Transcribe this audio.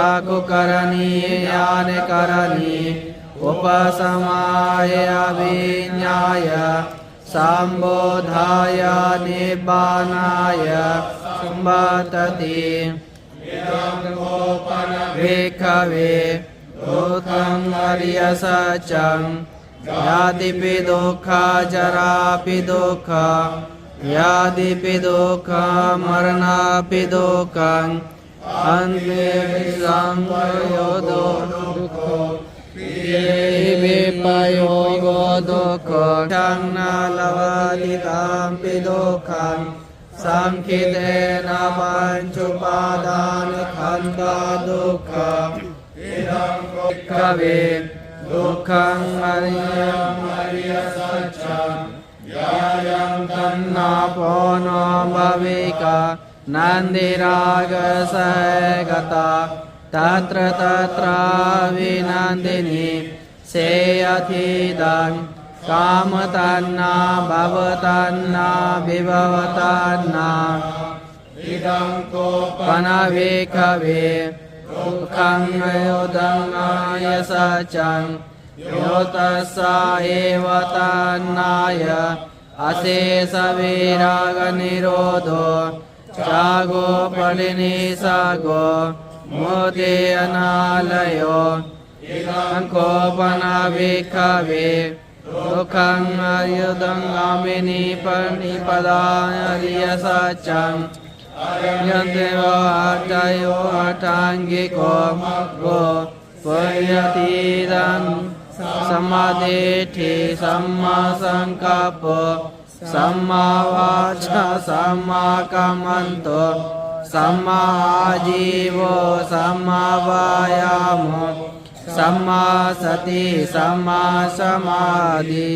จักขุกรณีญาณกรณีอุปสมายวิญญาณสัมโบธายานิบานายสัมบัตติวิขเวทุตังอริยสัจจังญาติปิดุขะจาราปิดุขะญาติปิดุขะมรณะปิดุขังอันเตสังขโยโดทุกขวิปโยโกทุกขชังนาลวติตามปิดุขังสังคิเตนะปัญจุปาทานขันธทุกขังขเวทุกขังอริยสัจจังยายังตัณหาโพโนภวิกานันติราคะสกตาตัตระวินันตินิเสยทิตังกามตัณหาภวตัณหาวิภวตัณหาอิดังโกปนะวิขเวทุกขังอยุตังอายสัจจังโยตัสสะเอวตัณหายะอเสสวิรากนิโรโธจาโกปรินิสาโกโมเตอนาลโยอิดังโกปนะวิขเวทุกขังอยุตังอามินิปนิปดาอริยสัจจังยันเตวะอัตตโยอัตถังกิโกมัคโกปุญญติตังสัมมาทิฏฐิสัมมาสังกัปปะสัมมาวาจาสัมมากัมมันโตสัมมาอาជីวะสัมมาวายามะสัมมาสติสัมมาสมาธิ